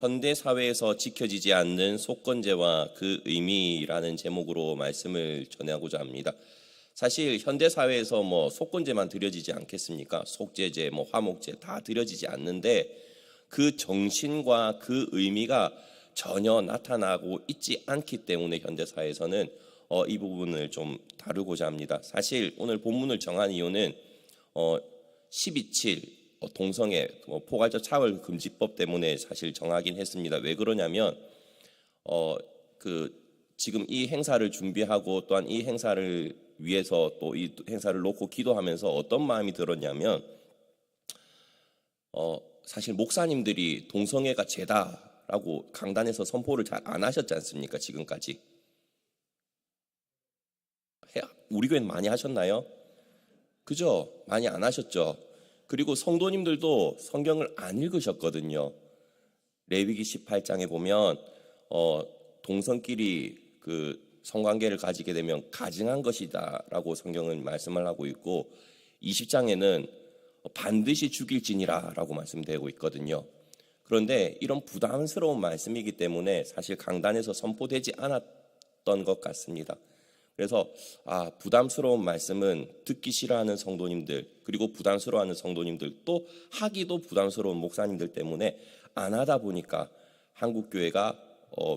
현대 사회에서 지켜지지 않는 속건제와 그 의미라는 제목으로 말씀을 전하고자 합니다. 사실 현대 사회에서 속건제만 드려지지 않겠습니까? 속죄제, 화목제 다 드려지지 않는데 그 정신과 그 의미가 전혀 나타나고 있지 않기 때문에 현대 사회에서는 이 부분을 좀 다루고자 합니다. 사실 오늘 본문을 정한 이유는 12.7 동성애 포괄적 차별 금지법 때문에 사실 정하긴 했습니다. 왜 그러냐면 지금 이 행사를 준비하고 또한 이 행사를 위해서 또 이 행사를 놓고 기도하면서 어떤 마음이 들었냐면 사실 목사님들이 동성애가 죄다라고 강단에서 선포를 잘 안 하셨지 않습니까? 지금까지 우리 교회는 많이 하셨나요? 그죠? 많이 안 하셨죠? 그리고 성도님들도 성경을 안 읽으셨거든요. 레위기 18장에 보면 동성끼리 그 성관계를 가지게 되면 가증한 것이다라고 성경은 말씀을 하고 있고 20장에는 반드시 죽일지니라라고 말씀되고 있거든요. 그런데 이런 부담스러운 말씀이기 때문에 사실 강단에서 선포되지 않았던 것 같습니다. 그래서 부담스러운 말씀은 듣기 싫어하는 성도님들, 그리고 부담스러워하는 성도님들, 또 하기도 부담스러운 목사님들 때문에 안 하다 보니까 한국교회가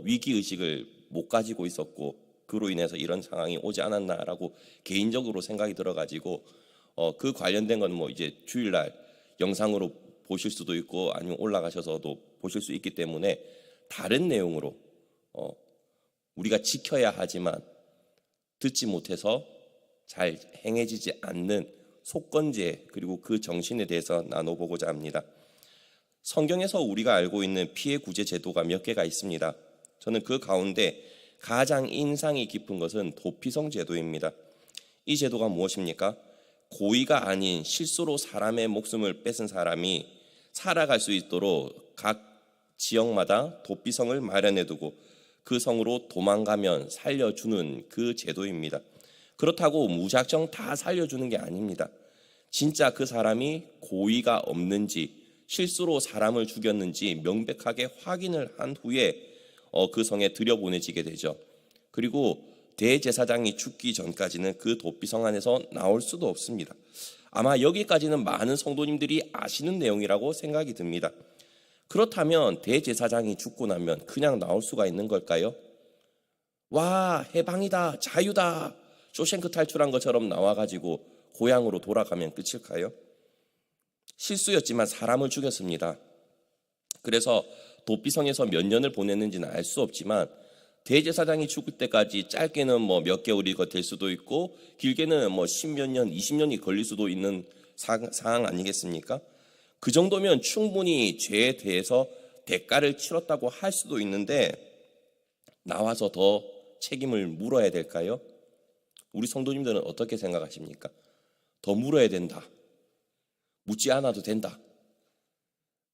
위기의식을 못 가지고 있었고 그로 인해서 이런 상황이 오지 않았나라고 개인적으로 생각이 들어가지고 그 관련된 건 이제 주일날 영상으로 보실 수도 있고 아니면 올라가셔서도 보실 수 있기 때문에 다른 내용으로 우리가 지켜야 하지만 듣지 못해서 잘 행해지지 않는 속건제 그리고 그 정신에 대해서 나눠보고자 합니다. 성경에서 우리가 알고 있는 피해 구제 제도가 몇 개가 있습니다. 저는 그 가운데 가장 인상이 깊은 것은 도피성 제도입니다. 이 제도가 무엇입니까? 고의가 아닌 실수로 사람의 목숨을 뺏은 사람이 살아갈 수 있도록 각 지역마다 도피성을 마련해두고 그 성으로 도망가면 살려주는 그 제도입니다. 그렇다고 무작정 다 살려주는 게 아닙니다. 진짜 그 사람이 고의가 없는지 실수로 사람을 죽였는지 명백하게 확인을 한 후에 그 성에 들여보내지게 되죠. 그리고 대제사장이 죽기 전까지는 그 도피성 안에서 나올 수도 없습니다. 아마 여기까지는 많은 성도님들이 아시는 내용이라고 생각이 듭니다. 그렇다면 대제사장이 죽고 나면 그냥 나올 수가 있는 걸까요? 와, 해방이다, 자유다, 쇼생크 탈출한 것처럼 나와가지고 고향으로 돌아가면 끝일까요? 실수였지만 사람을 죽였습니다. 그래서 도피성에서 몇 년을 보냈는지는 알 수 없지만 대제사장이 죽을 때까지 짧게는 몇 개월이 될 수도 있고 길게는 10몇 년, 20년이 걸릴 수도 있는 상황 아니겠습니까? 그 정도면 충분히 죄에 대해서 대가를 치렀다고 할 수도 있는데 나와서 더 책임을 물어야 될까요? 우리 성도님들은 어떻게 생각하십니까? 더 물어야 된다. 묻지 않아도 된다.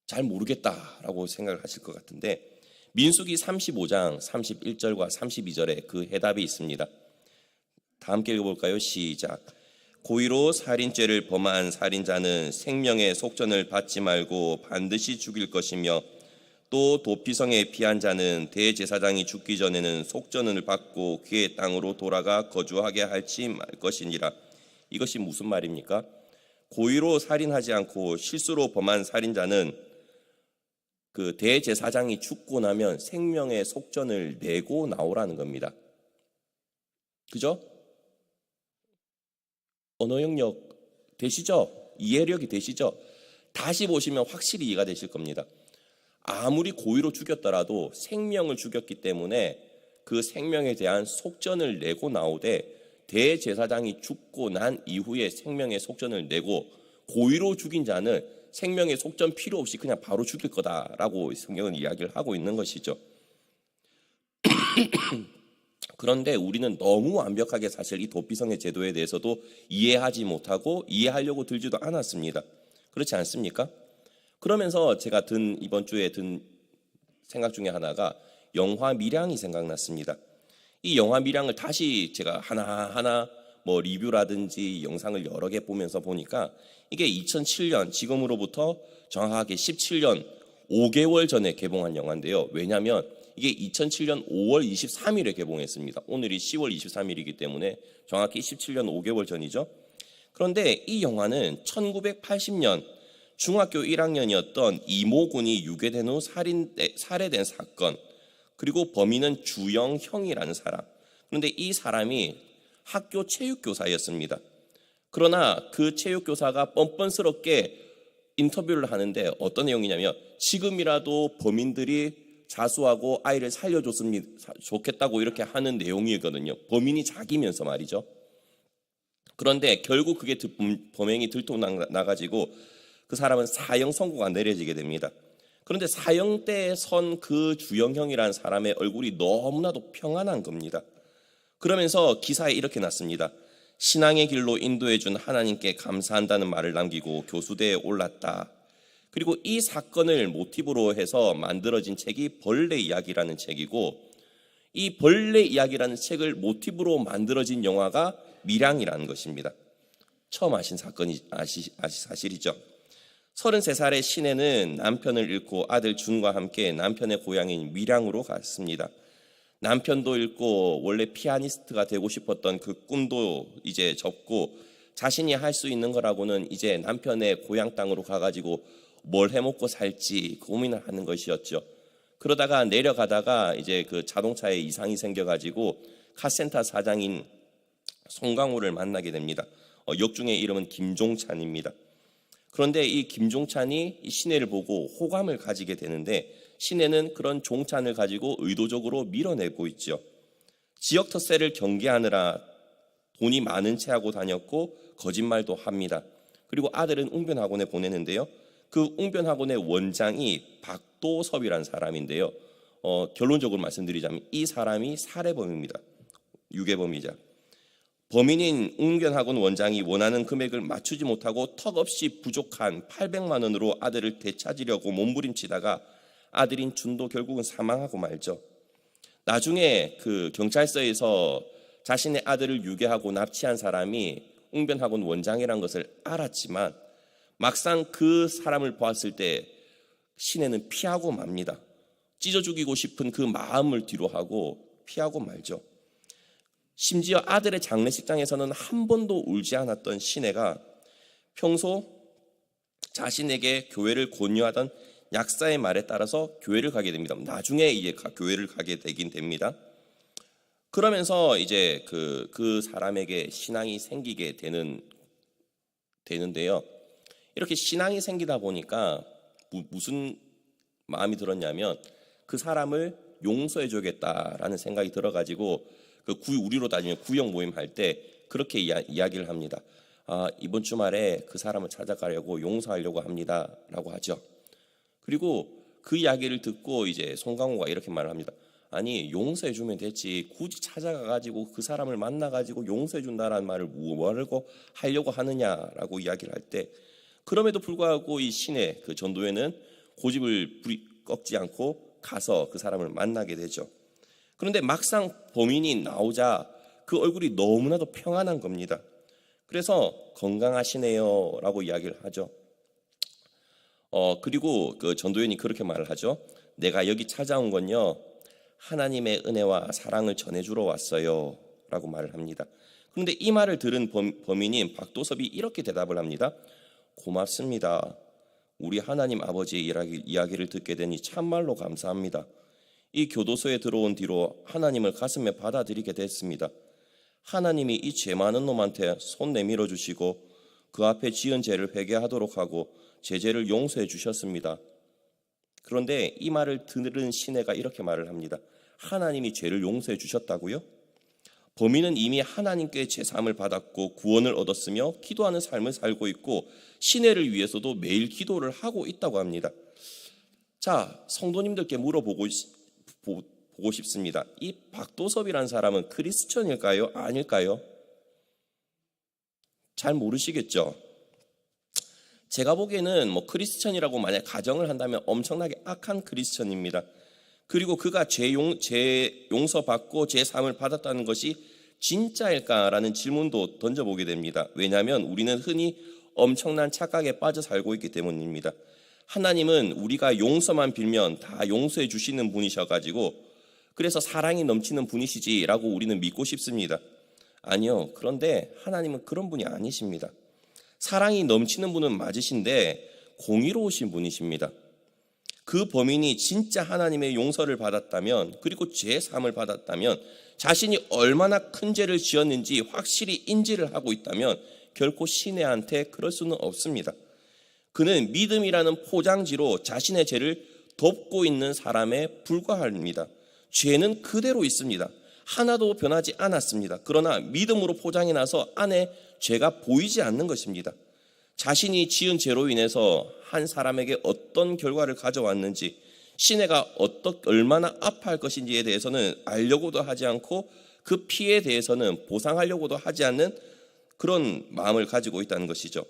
잘 모르겠다라고 생각을 하실 것 같은데 민수기 35장 31절과 32절에 그 해답이 있습니다. 다 함께 읽어볼까요? 시작. 고의로 살인죄를 범한 살인자는 생명의 속전을 받지 말고 반드시 죽일 것이며 또 도피성에 피한 자는 대제사장이 죽기 전에는 속전을 받고 그의 땅으로 돌아가 거주하게 할지 말 것이니라. 이것이 무슨 말입니까? 고의로 살인하지 않고 실수로 범한 살인자는 그 대제사장이 죽고 나면 생명의 속전을 내고 나오라는 겁니다. 그죠? 언어 영역 되시죠? 이해력이 되시죠? 다시 보시면 확실히 이해가 되실 겁니다. 아무리 고의로 죽였더라도 생명을 죽였기 때문에 그 생명에 대한 속전을 내고 나오되 대제사장이 죽고 난 이후에 생명의 속전을 내고 고의로 죽인 자는 생명의 속전 필요 없이 그냥 바로 죽일 거다라고 성경은 이야기를 하고 있는 것이죠. 그런데 우리는 너무 완벽하게 사실 이 도피성의 제도에 대해서도 이해하지 못하고 이해하려고 들지도 않았습니다. 그렇지 않습니까? 그러면서 제가 이번 주에 든 생각 중에 하나가 영화 밀양이 생각났습니다. 이 영화 밀양을 다시 제가 하나하나 리뷰라든지 영상을 여러 개 보면서 보니까 이게 2007년 지금으로부터 정확하게 17년 5개월 전에 개봉한 영화인데요. 왜냐하면 이게 2007년 5월 23일에 개봉했습니다. 오늘이 10월 23일이기 때문에 정확히 17년 5개월 전이죠. 그런데 이 영화는 1980년 중학교 1학년이었던 이모군이 유괴된 후 살해된 사건, 그리고 범인은 주영형이라는 사람. 그런데 이 사람이 학교 체육교사였습니다. 그러나 그 체육교사가 뻔뻔스럽게 인터뷰를 하는데 어떤 내용이냐면 지금이라도 범인들이 자수하고 아이를 살려줬으면 좋겠다고 이렇게 하는 내용이거든요. 범인이 자기면서 말이죠. 그런데 결국 그게 범행이 들통나가지고 그 사람은 사형 선고가 내려지게 됩니다. 그런데 사형대에 선 그 주영형이라는 사람의 얼굴이 너무나도 평안한 겁니다. 그러면서 기사에 이렇게 났습니다. 신앙의 길로 인도해준 하나님께 감사한다는 말을 남기고 교수대에 올랐다. 그리고 이 사건을 모티브로 해서 만들어진 책이 벌레 이야기라는 책이고, 이 벌레 이야기라는 책을 모티브로 만들어진 영화가 밀양이라는 것입니다. 처음 아신 사건이 사실이죠. 33살의 신혜는 남편을 잃고 아들 준과 함께 남편의 고향인 밀양으로 갔습니다. 남편도 잃고 원래 피아니스트가 되고 싶었던 그 꿈도 이제 접고 자신이 할 수 있는 거라고는 이제 남편의 고향 땅으로 가가지고 뭘 해먹고 살지 고민을 하는 것이었죠. 그러다가 내려가다가 이제 그 자동차에 이상이 생겨가지고 카센터 사장인 송강호를 만나게 됩니다. 역중의 이름은 김종찬입니다. 그런데 이 김종찬이 이 신혜를 보고 호감을 가지게 되는데 신혜는 그런 종찬을 가지고 의도적으로 밀어내고 있죠. 지역 텃세를 경계하느라 돈이 많은 채 하고 다녔고 거짓말도 합니다. 그리고 아들은 웅변학원에 보내는데요. 그 웅변학원의 원장이 박도섭이라는 사람인데요. 결론적으로 말씀드리자면 이 사람이 살해범입니다. 유괴범이자. 범인인 웅변학원 원장이 원하는 금액을 맞추지 못하고 턱없이 부족한 800만 원으로 아들을 되찾으려고 몸부림치다가 아들인 준도 결국은 사망하고 말죠. 나중에 그 경찰서에서 자신의 아들을 유괴하고 납치한 사람이 웅변학원 원장이라는 것을 알았지만 막상 그 사람을 보았을 때 신혜는 피하고 맙니다. 찢어 죽이고 싶은 그 마음을 뒤로하고 피하고 말죠. 심지어 아들의 장례식장에서는 한 번도 울지 않았던 신혜가 평소 자신에게 교회를 권유하던 약사의 말에 따라서 교회를 가게 됩니다. 나중에 이제 교회를 가게 되긴 됩니다. 그러면서 이제 그 사람에게 신앙이 생기게 되는데요. 이렇게 신앙이 생기다 보니까 무슨 마음이 들었냐면 그 사람을 용서해 주겠다라는 생각이 들어가지고 우리로 따지면 구역 모임 할 때 그렇게 이야기를 합니다. 이번 주말에 그 사람을 찾아가려고 용서하려고 합니다라고 하죠. 그리고 그 이야기를 듣고 이제 송강호가 이렇게 말을 합니다. 아니 용서해 주면 됐지 굳이 찾아가가지고 그 사람을 만나가지고 용서해 준다라는 말을 뭐라고 하려고 하느냐라고 이야기를 할 때 그럼에도 불구하고 이 신의 그 전도회는 고집을 꺾지 않고 가서 그 사람을 만나게 되죠. 그런데 막상 범인이 나오자 그 얼굴이 너무나도 평안한 겁니다. 그래서 건강하시네요 라고 이야기를 하죠. 그리고 그 전도연이 그렇게 말을 하죠. 내가 여기 찾아온 건요 하나님의 은혜와 사랑을 전해주러 왔어요 라고 말을 합니다. 그런데 이 말을 들은 범인인 박도섭이 이렇게 대답을 합니다. 고맙습니다. 우리 하나님 아버지의 이야기를 듣게 되니 참말로 감사합니다. 이 교도소에 들어온 뒤로 하나님을 가슴에 받아들이게 됐습니다. 하나님이 이 죄 많은 놈한테 손 내밀어 주시고 그 앞에 지은 죄를 회개하도록 하고 제 죄를 용서해 주셨습니다. 그런데 이 말을 들은 신혜가 이렇게 말을 합니다. 하나님이 죄를 용서해 주셨다고요? 범인은 이미 하나님께 제사함을 받았고 구원을 얻었으며 기도하는 삶을 살고 있고 신혜를 위해서도 매일 기도를 하고 있다고 합니다. 자, 성도님들께 물어보고 싶습니다. 이 박도섭이라는 사람은 크리스천일까요? 아닐까요? 잘 모르시겠죠? 제가 보기에는 크리스천이라고 만약 가정을 한다면 엄청나게 악한 크리스천입니다. 그리고 그가 죄 용서받고 제 삶을 받았다는 것이 진짜일까라는 질문도 던져보게 됩니다. 왜냐하면 우리는 흔히 엄청난 착각에 빠져 살고 있기 때문입니다. 하나님은 우리가 용서만 빌면 다 용서해 주시는 분이셔가지고 그래서 사랑이 넘치는 분이시지라고 우리는 믿고 싶습니다. 아니요. 그런데 하나님은 그런 분이 아니십니다. 사랑이 넘치는 분은 맞으신데 공의로우신 분이십니다. 그 범인이 진짜 하나님의 용서를 받았다면, 그리고 죄 사함을 받았다면, 자신이 얼마나 큰 죄를 지었는지 확실히 인지를 하고 있다면 결코 시내한테 그럴 수는 없습니다. 그는 믿음이라는 포장지로 자신의 죄를 덮고 있는 사람에 불과합니다. 죄는 그대로 있습니다. 하나도 변하지 않았습니다. 그러나 믿음으로 포장해 놔서 안에 죄가 보이지 않는 것입니다. 자신이 지은 죄로 인해서 한 사람에게 어떤 결과를 가져왔는지, 시내가 얼마나 아파할 것인지에 대해서는 알려고도 하지 않고 그 피해에 대해서는 보상하려고도 하지 않는 그런 마음을 가지고 있다는 것이죠.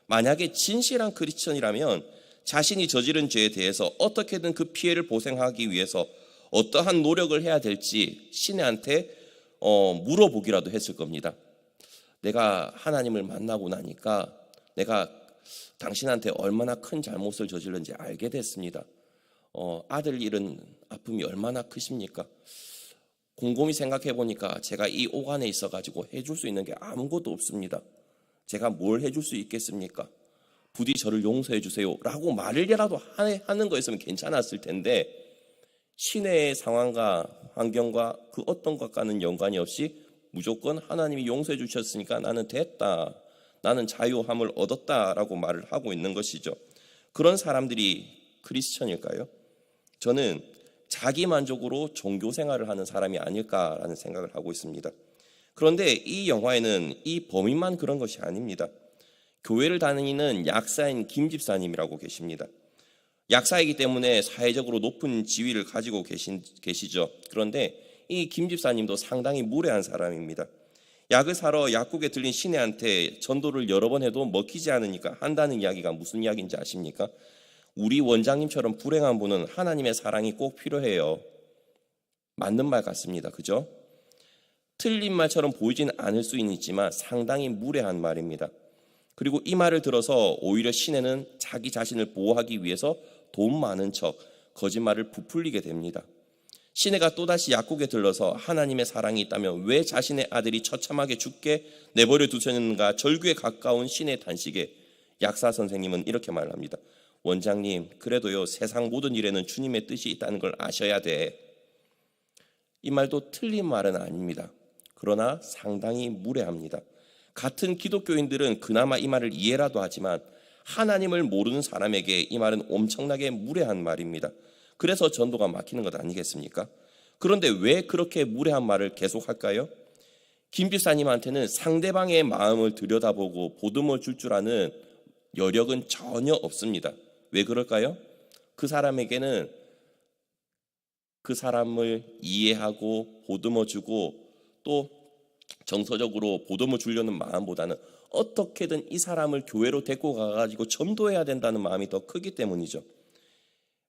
만약에 진실한 크리스천이라면 자신이 저지른 죄에 대해서 어떻게든 그 피해를 보상하기 위해서 어떠한 노력을 해야 될지 시내한테 물어보기라도 했을 겁니다. 내가 하나님을 만나고 나니까 내가 당신한테 얼마나 큰 잘못을 저질렀는지 알게 됐습니다. 아들 잃은 아픔이 얼마나 크십니까? 곰곰이 생각해 보니까 제가 이 오간에 있어가지고 해줄 수 있는 게 아무것도 없습니다. 제가 뭘 해줄 수 있겠습니까? 부디 저를 용서해 주세요 라고 말을라도 하는 거였으면 괜찮았을 텐데, 시내의 상황과 환경과 그 어떤 것과는 연관이 없이 무조건 하나님이 용서해 주셨으니까 나는 됐다, 나는 자유함을 얻었다라고 말을 하고 있는 것이죠. 그런 사람들이 크리스천일까요? 저는 자기 만족으로 종교 생활을 하는 사람이 아닐까라는 생각을 하고 있습니다. 그런데 이 영화에는 이 범인만 그런 것이 아닙니다. 교회를 다니는 약사인 김 집사님이라고 계십니다. 약사이기 때문에 사회적으로 높은 지위를 가지고 계시죠. 그런데 이 김 집사님도 상당히 무례한 사람입니다. 약을 사러 약국에 들린 시내한테 전도를 여러 번 해도 먹히지 않으니까 한다는 이야기가 무슨 이야기인지 아십니까? 우리 원장님처럼 불행한 분은 하나님의 사랑이 꼭 필요해요. 맞는 말 같습니다. 그죠? 틀린 말처럼 보이지는 않을 수는 있지만 상당히 무례한 말입니다. 그리고 이 말을 들어서 오히려 시내는 자기 자신을 보호하기 위해서 돈 많은 척 거짓말을 부풀리게 됩니다. 시내가 또다시 약국에 들러서 하나님의 사랑이 있다면 왜 자신의 아들이 처참하게 죽게 내버려 두셨는가 절규에 가까운 시내 단식에 약사 선생님은 이렇게 말합니다. 원장님, 그래도요, 세상 모든 일에는 주님의 뜻이 있다는 걸 아셔야 돼. 이 말도 틀린 말은 아닙니다. 그러나 상당히 무례합니다. 같은 기독교인들은 그나마 이 말을 이해라도 하지만 하나님을 모르는 사람에게 이 말은 엄청나게 무례한 말입니다. 그래서 전도가 막히는 것 아니겠습니까? 그런데 왜 그렇게 무례한 말을 계속할까요? 김 집사님한테는 상대방의 마음을 들여다보고 보듬어 줄 아는 여력은 전혀 없습니다. 왜 그럴까요? 그 사람에게는 그 사람을 이해하고 보듬어 주고 또 정서적으로 보듬어 주려는 마음보다는 어떻게든 이 사람을 교회로 데리고 가가지고 전도해야 된다는 마음이 더 크기 때문이죠.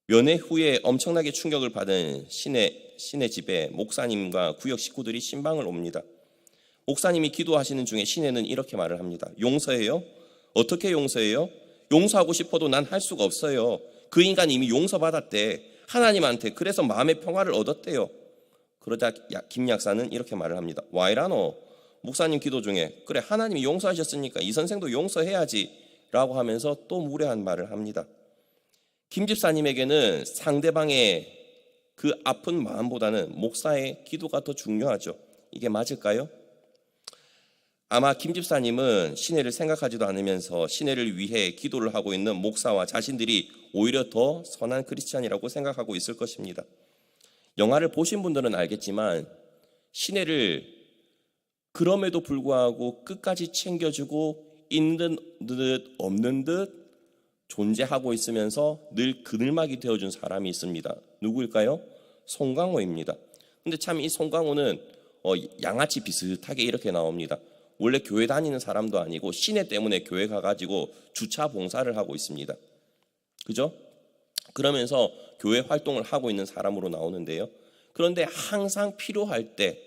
면회 후에 엄청나게 충격을 받은 시내 집에 목사님과 구역 식구들이 신방을 옵니다. 목사님이 기도하시는 중에 시내는 이렇게 말을 합니다. 용서해요? 어떻게 용서해요? 용서하고 싶어도 난 할 수가 없어요. 그 인간 이미 용서받았대. 하나님한테. 그래서 마음의 평화를 얻었대요. 그러자 김 약사는 이렇게 말을 합니다. 와이라노? 목사님 기도 중에 그래 하나님이 용서하셨으니까 이 선생도 용서해야지 라고 하면서 또 무례한 말을 합니다. 김 집사님에게는 상대방의 그 아픈 마음보다는 목사의 기도가 더 중요하죠. 이게 맞을까요? 아마 김 집사님은 시내를 생각하지도 않으면서 시내를 위해 기도를 하고 있는 목사와 자신들이 오히려 더 선한 크리스찬이라고 생각하고 있을 것입니다. 영화를 보신 분들은 알겠지만 시내를 그럼에도 불구하고 끝까지 챙겨주고 있는 듯 없는 듯 존재하고 있으면서 늘 그늘막이 되어준 사람이 있습니다. 누구일까요? 송강호입니다. 근데 참 이 송강호는 양아치 비슷하게 이렇게 나옵니다. 원래 교회 다니는 사람도 아니고 시내 때문에 교회 가가지고 주차 봉사를 하고 있습니다. 그죠? 그러면서 교회 활동을 하고 있는 사람으로 나오는데요. 그런데 항상 필요할 때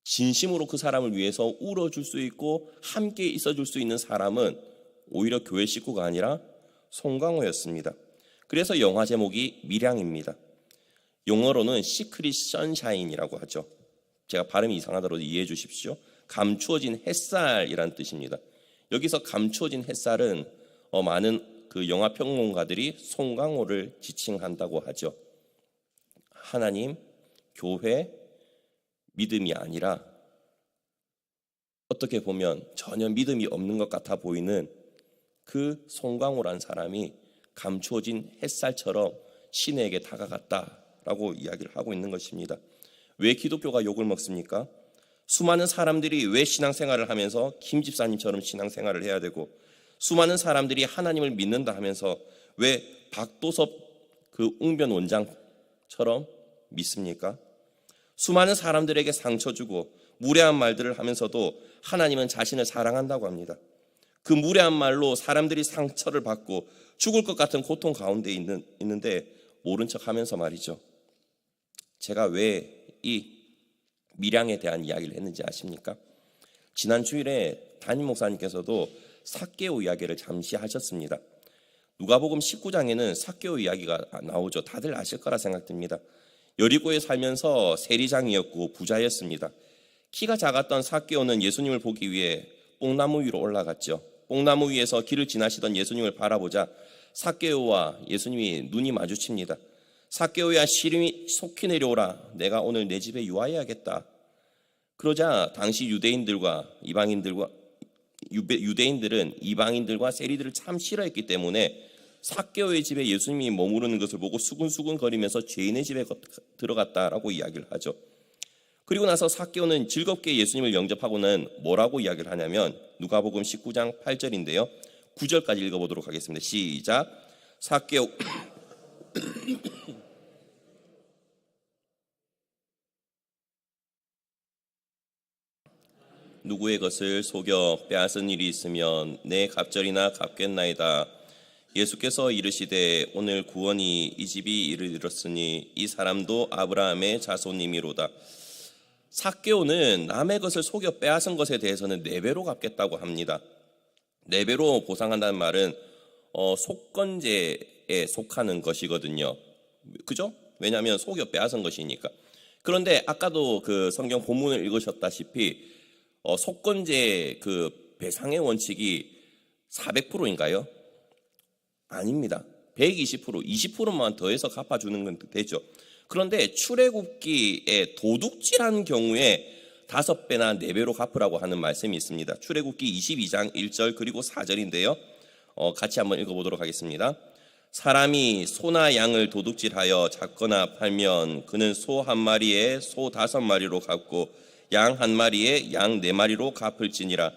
진심으로 그 사람을 위해서 울어줄 수 있고 함께 있어줄 수 있는 사람은 오히려 교회 식구가 아니라 송강호였습니다. 그래서 영화 제목이 밀양입니다. 영어로는 시크릿 선샤인이라고 하죠. 제가 발음이 이상하더라도 이해해 주십시오. 감추어진 햇살이란 뜻입니다. 여기서 감추어진 햇살은 많은 그 영화 평론가들이 송강호를 지칭한다고 하죠. 하나님, 교회, 믿음이 아니라 어떻게 보면 전혀 믿음이 없는 것 같아 보이는 그 송강호란 사람이 감추어진 햇살처럼 신에게 다가갔다라고 이야기를 하고 있는 것입니다. 왜 기독교가 욕을 먹습니까? 수많은 사람들이 왜 신앙생활을 하면서 김 집사님처럼 신앙생활을 해야 되고, 수많은 사람들이 하나님을 믿는다 하면서 왜 박도섭 그 웅변 원장처럼 믿습니까? 수많은 사람들에게 상처 주고 무례한 말들을 하면서도 하나님은 자신을 사랑한다고 합니다. 그 무례한 말로 사람들이 상처를 받고 죽을 것 같은 고통 가운데 있는데 모른 척하면서 말이죠. 제가 왜 이 밀양에 대한 이야기를 했는지 아십니까? 지난 주일에 담임 목사님께서도 삭개오 이야기를 잠시 하셨습니다. 누가복음 19장에는 삭개오 이야기가 나오죠. 다들 아실 거라 생각됩니다. 여리고에 살면서 세리장이었고 부자였습니다. 키가 작았던 삭개오는 예수님을 보기 위해 뽕나무 위로 올라갔죠. 뽕나무 위에서 길을 지나시던 예수님을 바라보자 삭개오와 예수님이 눈이 마주칩니다. 삭개오야, 시름이 속히 내려오라. 내가 오늘 내 집에 유하여야겠다. 그러자 당시 유대인들은 이방인들과 세리들을 참 싫어했기 때문에 삭개오의 집에 예수님이 머무르는 것을 보고 수근수근 거리면서 죄인의 집에 들어갔다라고 이야기를 하죠. 그리고 나서 삭개오는 즐겁게 예수님을 영접하고는 뭐라고 이야기를 하냐면 누가복음 19장 8절인데요. 9절까지 읽어보도록 하겠습니다. 시작. 삭개오 누구의 것을 속여 빼앗은 일이 있으면 내 갑절이나 갚겠나이다. 예수께서 이르시되 오늘 구원이 이 집이 이르렀으니 이 사람도 아브라함의 자손이미로다. 삭개오는 남의 것을 속여 빼앗은 것에 대해서는 4배로 갚겠다고 합니다. 4배로 보상한다는 말은 속건제에 속하는 것이거든요. 그죠? 왜냐하면 속여 빼앗은 것이니까. 그런데 아까도 그 성경 본문을 읽으셨다시피 속건제 그 배상의 원칙이 400%인가요? 아닙니다. 120%, 20%만 더해서 갚아주는 건 되죠. 그런데 출애굽기에 도둑질한 경우에 5배나 4배로 갚으라고 하는 말씀이 있습니다. 출애굽기 22장 1절 그리고 4절인데요. 같이 한번 읽어보도록 하겠습니다. 사람이 소나 양을 도둑질하여 잡거나 팔면 그는 소 1마리에 소 5마리로 갚고 양 1마리에 양 4마리로 갚을지니라.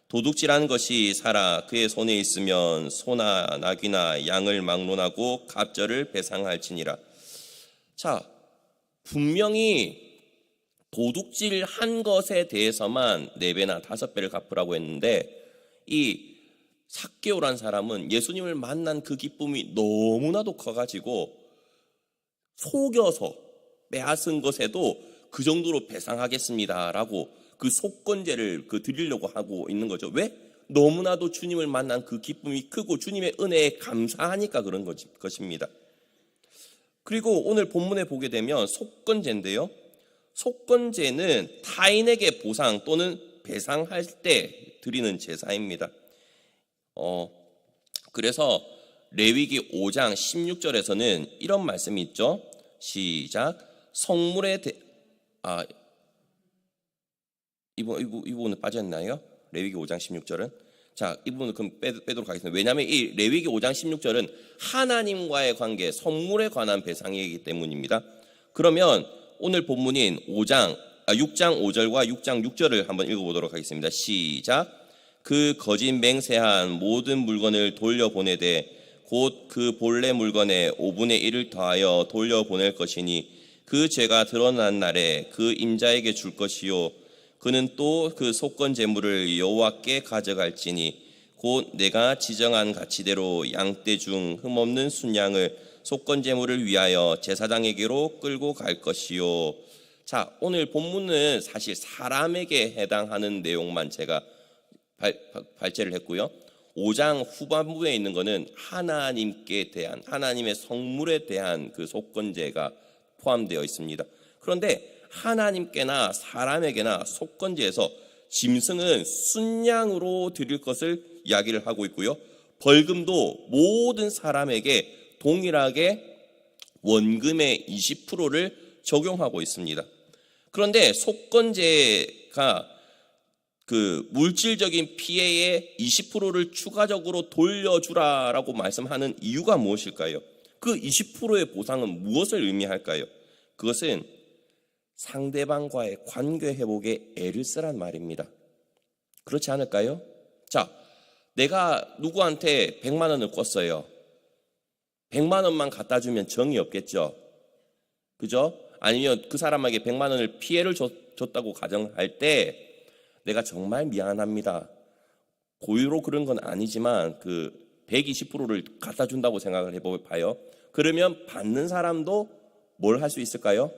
도둑질한 것이 살아 그의 손에 있으면 소나 나귀나 양을 막론하고 갑절을 배상할지니라. 자, 분명히 도둑질한 것에 대해서만 4배나 5배를 갚으라고 했는데 이 삭개오란 사람은 예수님을 만난 그 기쁨이 너무나도 커가지고 속여서 빼앗은 것에도 그 정도로 배상하겠습니다라고 그 속건제를 드리려고 하고 있는 거죠. 왜? 너무나도 주님을 만난 그 기쁨이 크고 주님의 은혜에 감사하니까 그런 것입니다. 그리고 오늘 본문에 보게 되면 속건제인데요. 속건제는 타인에게 보상 또는 배상할 때 드리는 제사입니다. 그래서 레위기 5장 16절에서는 이런 말씀이 있죠. 시작. 성물에 이 부분은 빠졌나요? 레위기 5장 16절은? 자, 이 부분은 그럼 빼도록 하겠습니다. 왜냐하면 이 레위기 5장 16절은 하나님과의 관계, 성물에 관한 배상이기 때문입니다. 그러면 오늘 본문인 6장 5절과 6장 6절을 한번 읽어보도록 하겠습니다. 시작. 그 거짓 맹세한 모든 물건을 돌려보내되 곧 그 본래 물건의 5분의 1을 더하여 돌려보낼 것이니 그 죄가 드러난 날에 그 임자에게 줄 것이요 그는 또 그 속건 제물을 여호와께 가져갈지니 곧 내가 지정한 가치대로 양떼 중 흠없는 순양을 속건 제물을 위하여 제사장에게로 끌고 갈 것이요. 자, 오늘 본문은 사실 사람에게 해당하는 내용만 제가 발제를 했고요. 5장 후반부에 있는 거는 하나님께 대한, 하나님의 성물에 대한 그 속건제가 포함되어 있습니다. 그런데 하나님께나 사람에게나 속건제에서 짐승은 순양으로 드릴 것을 이야기를 하고 있고요. 벌금도 모든 사람에게 동일하게 원금의 20%를 적용하고 있습니다. 그런데 속건제가 그 물질적인 피해의 20%를 추가적으로 돌려주라라고 말씀하는 이유가 무엇일까요? 그 20%의 보상은 무엇을 의미할까요? 그것은 상대방과의 관계 회복에 애를 쓰란 말입니다. 그렇지 않을까요? 자, 내가 누구한테 100만 원을 꿨어요. 100만 원만 갖다 주면 정이 없겠죠. 그죠? 아니면 그 사람에게 100만 원을 피해를 줬다고 가정할 때 내가 정말 미안합니다. 고의로 그런 건 아니지만 그 120%를 갖다 준다고 생각을 해봐요. 그러면 받는 사람도 뭘 할 수 있을까요?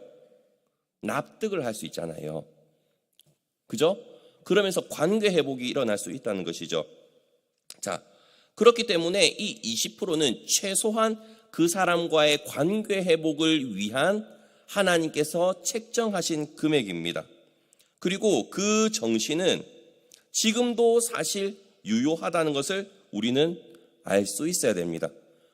납득을 할 수 있잖아요. 그죠? 그러면서 관계 회복이 일어날 수 있다는 것이죠. 자, 그렇기 때문에 이 20%는 최소한 그 사람과의 관계 회복을 위한 하나님께서 책정하신 금액입니다. 그리고 그 정신은 지금도 사실 유효하다는 것을 우리는 알 수 있어야 됩니다.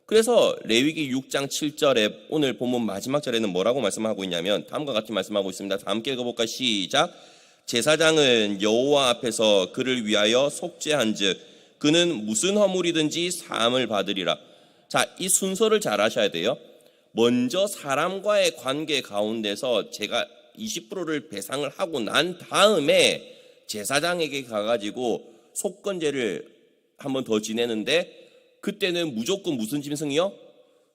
그래서 레위기 6장 7절에 오늘 본문 마지막 절에는 뭐라고 말씀하고 있냐면 다음과 같이 말씀하고 있습니다. 다 함께 읽어볼까요? 시작. 제사장은 여호와 앞에서 그를 위하여 속죄한즉 그는 무슨 허물이든지 사함을 받으리라. 자, 이 순서를 잘 아셔야 돼요. 먼저 사람과의 관계 가운데서 제가 20%를 배상을 하고 난 다음에 제사장에게 가가지고 속건제를 한번 더 지내는데 그때는 무조건 무슨 짐승이요?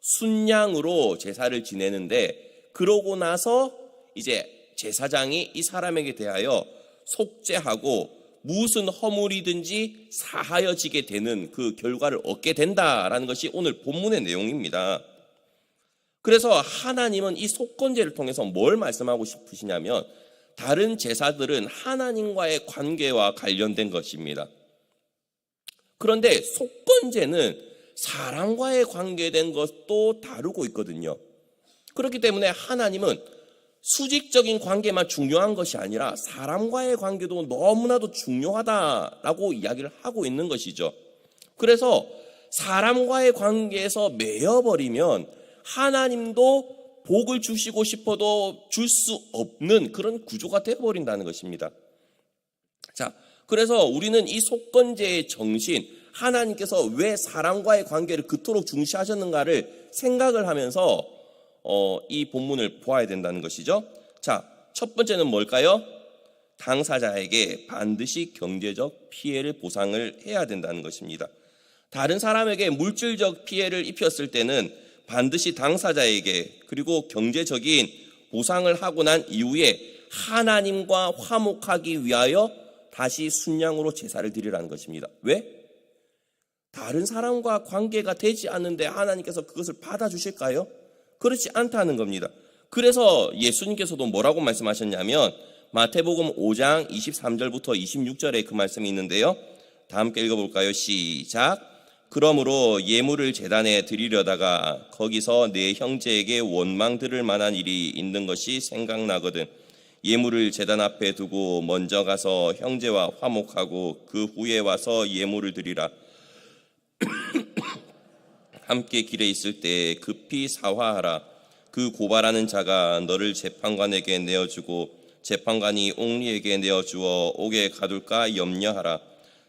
순양으로 제사를 지내는데 그러고 나서 이제 제사장이 이 사람에게 대하여 속죄하고 무슨 허물이든지 사하여지게 되는 그 결과를 얻게 된다라는 것이 오늘 본문의 내용입니다. 그래서 하나님은 이 속건제를 통해서 뭘 말씀하고 싶으시냐면 다른 제사들은 하나님과의 관계와 관련된 것입니다. 그런데 속건제는 사람과의 관계된 것도 다루고 있거든요. 그렇기 때문에 하나님은 수직적인 관계만 중요한 것이 아니라 사람과의 관계도 너무나도 중요하다라고 이야기를 하고 있는 것이죠. 그래서 사람과의 관계에서 매여버리면 하나님도 복을 주시고 싶어도 줄 수 없는 그런 구조가 되어버린다는 것입니다. 자, 그래서 우리는 이 속건제의 정신, 하나님께서 왜 사람과의 관계를 그토록 중시하셨는가를 생각을 하면서 이 본문을 보아야 된다는 것이죠. 자, 첫 번째는 뭘까요? 당사자에게 반드시 경제적 피해를 보상을 해야 된다는 것입니다. 다른 사람에게 물질적 피해를 입혔을 때는 반드시 당사자에게 그리고 경제적인 보상을 하고 난 이후에 하나님과 화목하기 위하여 다시 순양으로 제사를 드리라는 것입니다. 왜? 다른 사람과 관계가 되지 않는데 하나님께서 그것을 받아주실까요? 그렇지 않다는 겁니다. 그래서 예수님께서도 뭐라고 말씀하셨냐면 마태복음 5장 23절부터 26절에 그 말씀이 있는데요. 다 함께 읽어볼까요? 시작. 그러므로 예물을 제단에 드리려다가 거기서 내 형제에게 원망 들을 만한 일이 있는 것이 생각나거든 예물을 제단 앞에 두고 먼저 가서 형제와 화목하고 그 후에 와서 예물을 드리라. 함께 길에 있을 때 급히 사화하라. 그 고발하는 자가 너를 재판관에게 내어주고 재판관이 옥리에게 내어주어 옥에 가둘까 염려하라.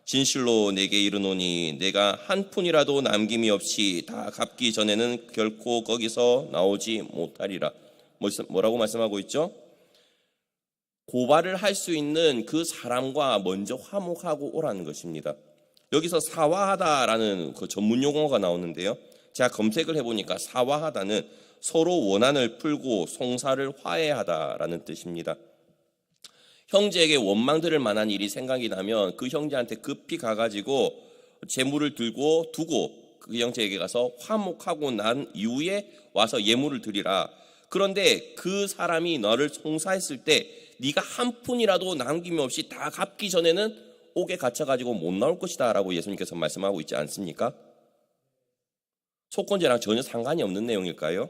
진실로 내게 이르노니 내가 한 푼이라도 남김이 없이 다 갚기 전에는 결코 거기서 나오지 못하리라. 뭐라고 말씀하고 있죠? 고발을 할 수 있는 그 사람과 먼저 화목하고 오라는 것입니다. 여기서 사화하다라는 그 전문 용어가 나오는데요. 제가 검색을 해보니까 사화하다는 서로 원한을 풀고 송사를 화해하다라는 뜻입니다. 형제에게 원망 들을 만한 일이 생각이 나면 그 형제한테 급히 가가지고 재물을 두고 그 형제에게 가서 화목하고 난 이후에 와서 예물을 드리라. 그런데 그 사람이 너를 송사했을 때 네가 한 푼이라도 남김이 없이 다 갚기 전에는 옥에 갇혀가지고 못 나올 것이다 라고 예수님께서 말씀하고 있지 않습니까? 속건제랑 전혀 상관이 없는 내용일까요?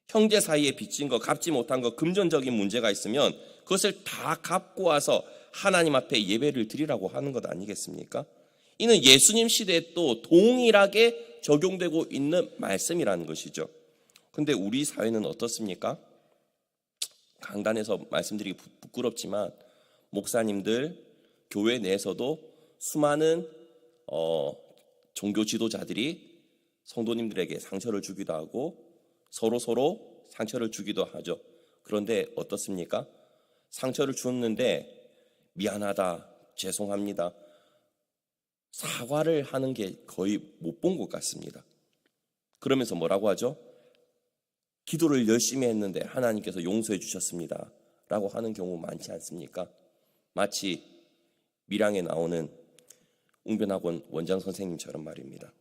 형제 사이에 빚진 거, 갚지 못한 거, 금전적인 문제가 있으면 그것을 다 갚고 와서 하나님 앞에 예배를 드리라고 하는 것 아니겠습니까? 이는 예수님 시대에 또 동일하게 적용되고 있는 말씀이라는 것이죠. 근데 우리 사회는 어떻습니까? 강단에서 말씀드리기 부끄럽지만 목사님들, 교회 내에서도 수많은 종교 지도자들이 성도님들에게 상처를 주기도 하고 서로 상처를 주기도 하죠. 그런데 어떻습니까? 상처를 줬는데 미안하다, 죄송합니다, 사과를 하는 게 거의 못 본 것 같습니다. 그러면서 뭐라고 하죠? 기도를 열심히 했는데 하나님께서 용서해 주셨습니다 라고 하는 경우 많지 않습니까? 마치 밀양에 나오는 웅변학원 원장 선생님처럼 말입니다.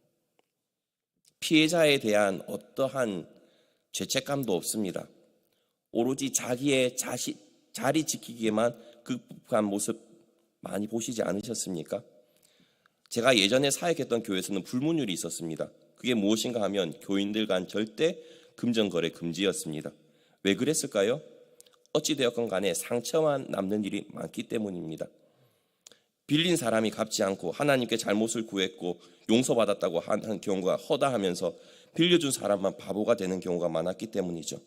피해자에 대한 어떠한 죄책감도 없습니다. 오로지 자기의 자리 지키기에만 급급한 모습 많이 보시지 않으셨습니까? 제가 예전에 사역했던 교회에서는 불문율이 있었습니다. 그게 무엇인가 하면 교인들 간 절대 금전거래 금지였습니다. 왜 그랬을까요? 어찌되었건 간에 상처만 남는 일이 많기 때문입니다. 빌린 사람이 갚지 않고 하나님께 잘못을 구했고 용서받았다고 하는 경우가 허다하면서 빌려준 사람만 바보가 되는 경우가 많았기 때문이죠.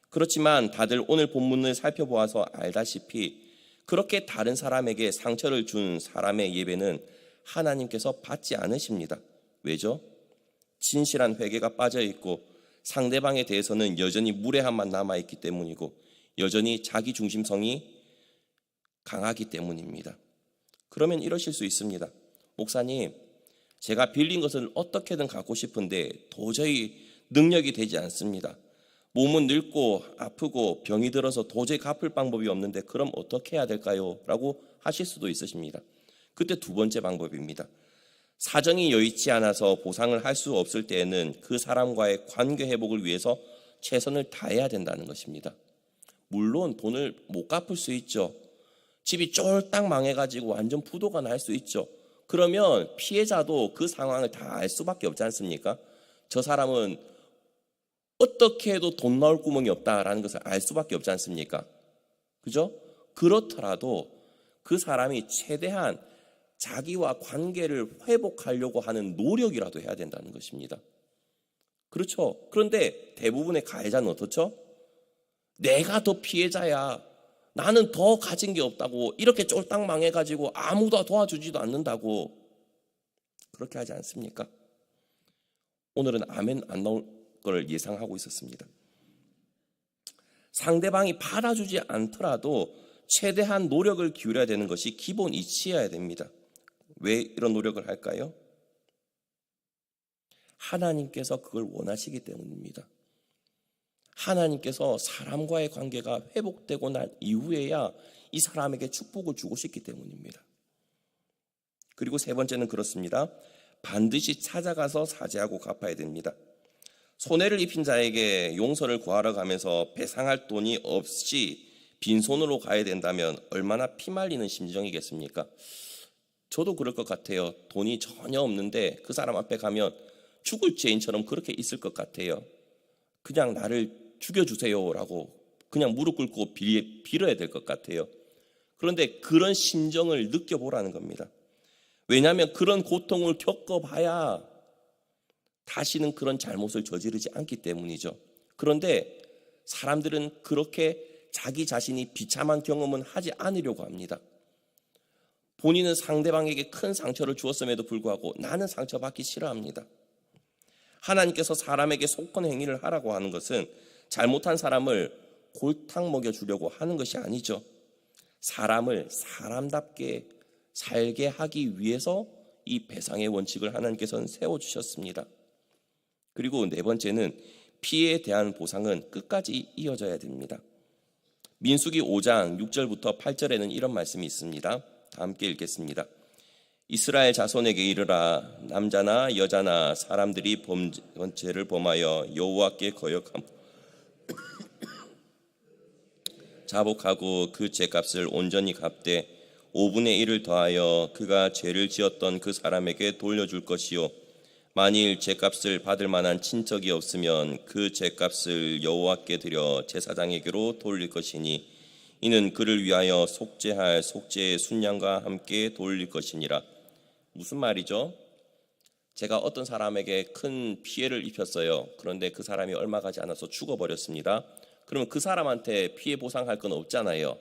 그렇지만 다들 오늘 본문을 살펴보아서 알다시피 그렇게 다른 사람에게 상처를 준 사람의 예배는 하나님께서 받지 않으십니다. 왜죠? 진실한 회개가 빠져있고 상대방에 대해서는 여전히 무례함만 남아있기 때문이고 여전히 자기 중심성이 강하기 때문입니다. 그러면 이러실 수 있습니다. 목사님, 제가 빌린 것을 어떻게든 갚고 싶은데 도저히 능력이 되지 않습니다. 몸은 늙고 아프고 병이 들어서 도저히 갚을 방법이 없는데 그럼 어떻게 해야 될까요? 라고 하실 수도 있으십니다. 그때 두 번째 방법입니다. 사정이 여의치 않아서 보상을 할 수 없을 때에는 그 사람과의 관계 회복을 위해서 최선을 다해야 된다는 것입니다. 물론 돈을 못 갚을 수 있죠. 집이 쫄딱 망해가지고 완전 부도가 날 수 있죠. 그러면 피해자도 그 상황을 다 알 수밖에 없지 않습니까? 저 사람은 어떻게 해도 돈 나올 구멍이 없다라는 것을 알 수밖에 없지 않습니까? 그죠? 그렇더라도 그 사람이 최대한 자기와 관계를 회복하려고 하는 노력이라도 해야 된다는 것입니다. 그렇죠? 그런데 대부분의 가해자는 어떻죠? 내가 더 피해자야, 나는 더 가진 게 없다고, 이렇게 쫄딱 망해가지고 아무도 도와주지도 않는다고 그렇게 하지 않습니까? 오늘은 아멘 안 나올 걸 예상하고 있었습니다. 상대방이 받아주지 않더라도 최대한 노력을 기울여야 되는 것이 기본 이치여야 됩니다. 왜 이런 노력을 할까요? 하나님께서 그걸 원하시기 때문입니다. 하나님께서 사람과의 관계가 회복되고 난 이후에야 이 사람에게 축복을 주고 싶기 때문입니다. 그리고 세 번째는 그렇습니다. 반드시 찾아가서 사죄하고 갚아야 됩니다. 손해를 입힌 자에게 용서를 구하러 가면서 배상할 돈이 없이 빈손으로 가야 된다면 얼마나 피말리는 심정이겠습니까? 저도 그럴 것 같아요. 돈이 전혀 없는데 그 사람 앞에 가면 죽을 죄인처럼 그렇게 있을 것 같아요. 그냥 나를 죽여주세요라고 그냥 무릎 꿇고 빌어야 될 것 같아요. 그런데 그런 심정을 느껴보라는 겁니다. 왜냐하면 그런 고통을 겪어봐야 다시는 그런 잘못을 저지르지 않기 때문이죠. 그런데 사람들은 그렇게 자기 자신이 비참한 경험은 하지 않으려고 합니다. 본인은 상대방에게 큰 상처를 주었음에도 불구하고 나는 상처받기 싫어합니다. 하나님께서 사람에게 속건 행위를 하라고 하는 것은 잘못한 사람을 골탕 먹여주려고 하는 것이 아니죠. 사람을 사람답게 살게 하기 위해서 이 배상의 원칙을 하나님께서는 세워주셨습니다. 그리고 네 번째는 피해에 대한 보상은 끝까지 이어져야 됩니다. 민수기 5장 6절부터 8절에는 이런 말씀이 있습니다. 다 함께 읽겠습니다. 이스라엘 자손에게 이르라. 남자나 여자나 사람들이 범죄를 범하여 여호와께 거역함 자복하고 그 죄값을 온전히 갚되 5분의 1을 더하여 그가 죄를 지었던 그 사람에게 돌려줄 것이요 만일 죄값을 받을 만한 친척이 없으면 그 죄값을 여호와께 드려 제사장에게로 돌릴 것이니 이는 그를 위하여 속죄할 속죄의 순양과 함께 돌릴 것이니라. 무슨 말이죠? 제가 어떤 사람에게 큰 피해를 입혔어요. 그런데 그 사람이 얼마 가지 않아서 죽어버렸습니다. 그러면 그 사람한테 피해 보상할 건 없잖아요.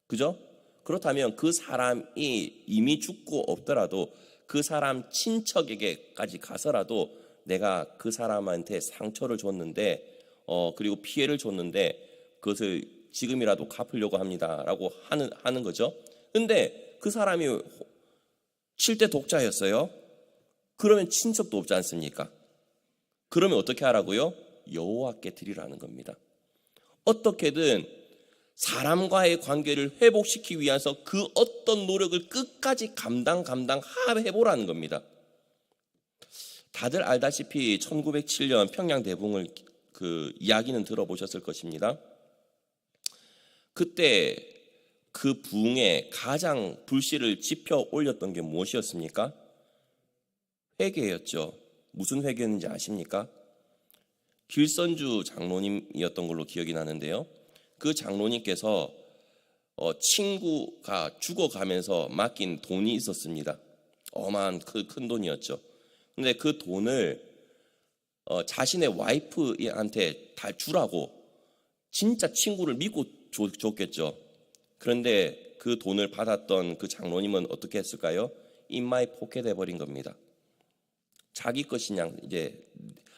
그죠? 그렇다면 그 사람이 이미 죽고 없더라도 그 사람 친척에게까지 가서라도 내가 그 사람한테 상처를 줬는데 그리고 피해를 줬는데 그것을 지금이라도 갚으려고 합니다라고 하는 거죠. 근데 그 사람이 7대 독자였어요. 그러면 친척도 없지 않습니까? 그러면 어떻게 하라고요? 여호와께 드리라는 겁니다. 어떻게든 사람과의 관계를 회복시키기 위해서 그 어떤 노력을 끝까지 감당해보라는 겁니다. 다들 알다시피 1907년 평양 대붕을 그 이야기는 들어보셨을 것입니다. 그때 그 부흥에 가장 불씨를 지펴 올렸던 게 무엇이었습니까? 회개였죠. 무슨 회개였는지 아십니까? 길선주 장로님이었던 걸로 기억이 나는데요. 그 장로님께서 친구가 죽어가면서 맡긴 돈이 있었습니다. 어마한 큰 돈이었죠. 근데 그 돈을 자신의 와이프한테 다 주라고 진짜 친구를 믿고 줬겠죠. 그런데 그 돈을 받았던 그 장로님은 어떻게 했을까요? 인마에 포켓해버린 겁니다. 자기 것이냐 이제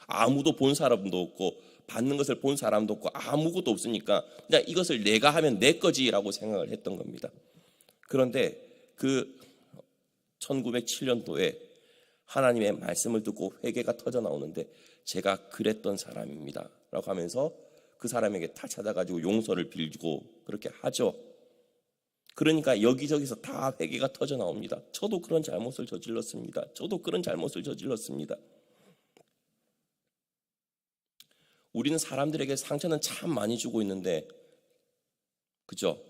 아무도 본 사람도 없고 받는 것을 본 사람도 없고 아무것도 없으니까 그냥 이것을 내가 하면 내 거지라고 생각을 했던 겁니다. 그런데 그 1907년도에 하나님의 말씀을 듣고 회개가 터져 나오는데 제가 그랬던 사람입니다 라고 하면서 그 사람에게 다 찾아가지고 용서를 빌고 그렇게 하죠. 그러니까 여기저기서 다 회개가 터져 나옵니다. 저도 그런 잘못을 저질렀습니다. 저도 그런 잘못을 저질렀습니다. 우리는 사람들에게 상처는 참 많이 주고 있는데 그죠?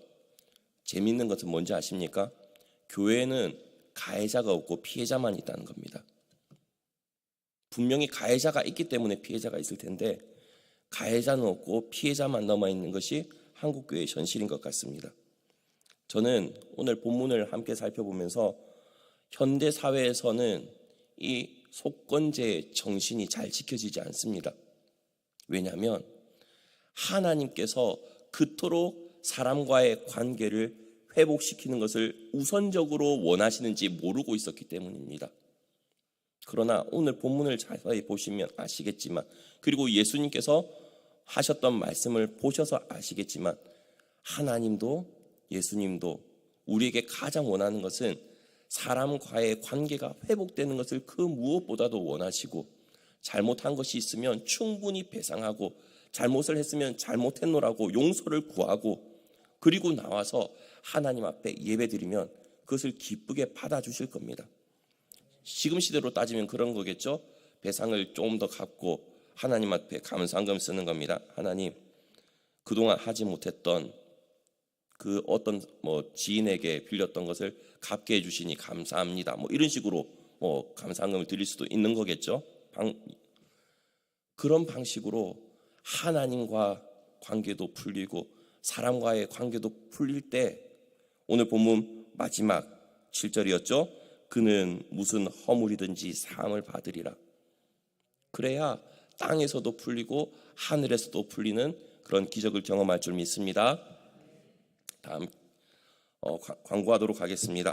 재미있는 것은 뭔지 아십니까? 교회에는 가해자가 없고 피해자만 있다는 겁니다. 분명히 가해자가 있기 때문에 피해자가 있을 텐데 가해자는 없고 피해자만 남아있는 것이 한국교회의 현실인 것 같습니다. 저는 오늘 본문을 함께 살펴보면서 현대 사회에서는 이 속건제의 정신이 잘 지켜지지 않습니다. 왜냐하면 하나님께서 그토록 사람과의 관계를 회복시키는 것을 우선적으로 원하시는지 모르고 있었기 때문입니다. 그러나 오늘 본문을 자세히 보시면 아시겠지만 그리고 예수님께서 하셨던 말씀을 보셔서 아시겠지만 하나님도 예수님도 우리에게 가장 원하는 것은 사람과의 관계가 회복되는 것을 그 무엇보다도 원하시고 잘못한 것이 있으면 충분히 배상하고 잘못을 했으면 잘못했노라고 용서를 구하고 그리고 나와서 하나님 앞에 예배드리면 그것을 기쁘게 받아주실 겁니다. 지금 시대로 따지면 그런 거겠죠. 배상을 조금 더 갚고 하나님 앞에 감사한금 쓰는 겁니다. 하나님 그동안 하지 못했던 그 어떤 지인에게 빌렸던 것을 갚게 해주시니 감사합니다. 이런 식으로 감사한금을 드릴 수도 있는 거겠죠. 그런 방식으로 하나님과 관계도 풀리고 사람과의 관계도 풀릴 때 오늘 본문 마지막 7절이었죠. 그는 무슨 허물이든지 사함을 받으리라. 그래야 땅에서도 풀리고 하늘에서도 풀리는 그런 기적을 경험할 줄 믿습니다. 다음 광고하도록 하겠습니다.